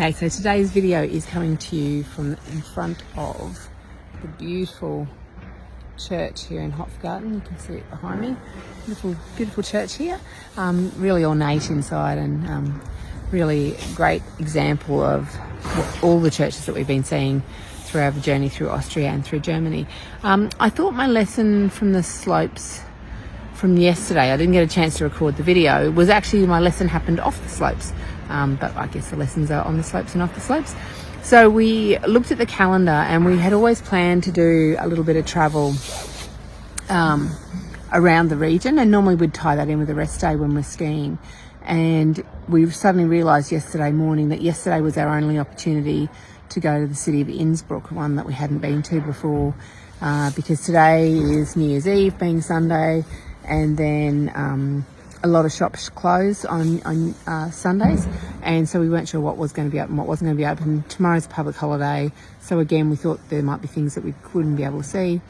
Okay, so today's video is coming to you from in front of the beautiful church here in Hofgarten. You can see it behind me. Beautiful church here. Really ornate inside and really great example of all the churches that we've been seeing through our journey through Austria and through Germany. I thought my lesson from the slopes from yesterday, I didn't get a chance to record the video, was actually my lesson happened off the slopes. But I guess the lessons are on the slopes and off the slopes. So we looked at the calendar and we had always planned to do a little bit of travel around the region, and normally we'd tie that in with a rest day when we're skiing. And we suddenly realised yesterday morning that yesterday was our only opportunity to go to the city of Innsbruck, one that we hadn't been to before, because today is New Year's Eve, being Sunday, and then a lot of shops close on Sundays, and so we weren't sure what was going to be open and what wasn't going to be open. Tomorrow's a public holiday, so again we thought there might be things that we couldn't be able to see,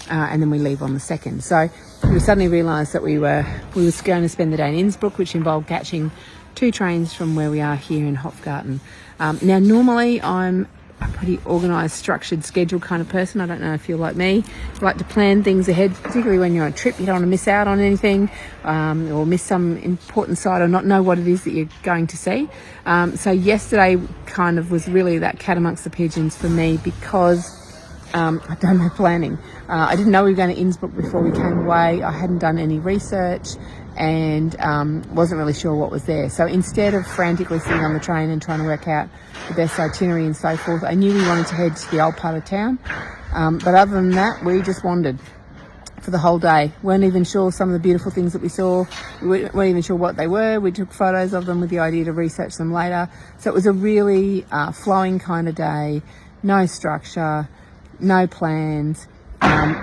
and then we leave on the 2nd. So we suddenly realised that we were going to spend the day in Innsbruck, which involved catching 2 trains from where we are here in Hofgarten. Now normally I'm a pretty organised, structured, scheduled kind of person. I don't know if you're like me. I like to plan things ahead, particularly when you're on a trip. You don't want to miss out on anything or miss some important site or not know what it is that you're going to see. So yesterday kind of was really that cat amongst the pigeons for me, because I'd done my planning. I didn't know we were going to Innsbruck before we came away. I hadn't done any research and wasn't really sure what was there. So instead of frantically sitting on the train and trying to work out the best itinerary and so forth, I knew we wanted to head to the old part of town. But other than that, we just wandered for the whole day. Weren't even sure some of the beautiful things that we saw. We weren't even sure what they were. We took photos of them with the idea to research them later. So it was a really flowing kind of day, no structure, no plans,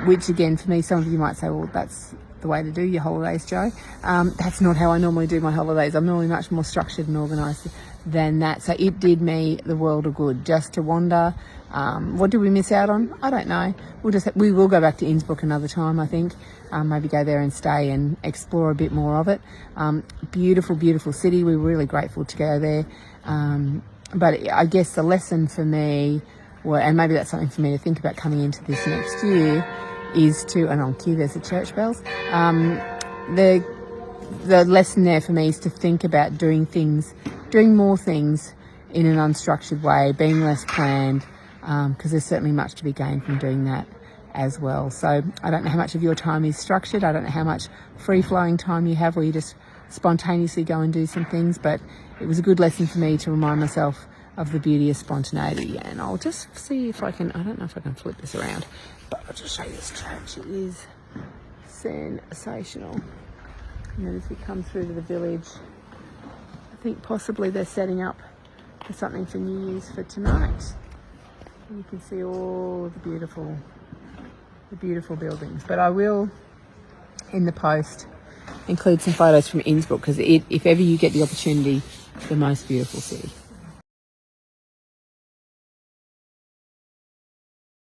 which again, for me, some of you might say, well, that's the way to do your holidays, Joe. That's not how I normally do my holidays. I'm normally much more structured and organised than that. So it did me the world of good just to wander. What did we miss out on? I don't know. We will go back to Innsbruck another time, I think. Maybe go there and stay and explore a bit more of it. Beautiful, beautiful city. We were really grateful to go there. But I guess the lesson for me, and maybe that's something for me to think about coming into this next year, is to, and on cue there's the church bells, the lesson there for me is to think about doing more things in an unstructured way, being less planned, because there's certainly much to be gained from doing that as well. So I don't know how much of your time is structured. I don't know how much free-flowing time you have where you just spontaneously go and do some things, but it was a good lesson for me to remind myself of the beauty of spontaneity. And I'll just see if I can, I don't know if I can flip this around, but I'll just show you this church. It is sensational. And then as we come through to the village, I think possibly they're setting up for something for New Year's for tonight. And you can see all of the beautiful buildings. But I will, in the post, include some photos from Innsbruck, because if ever you get the opportunity, the most beautiful city.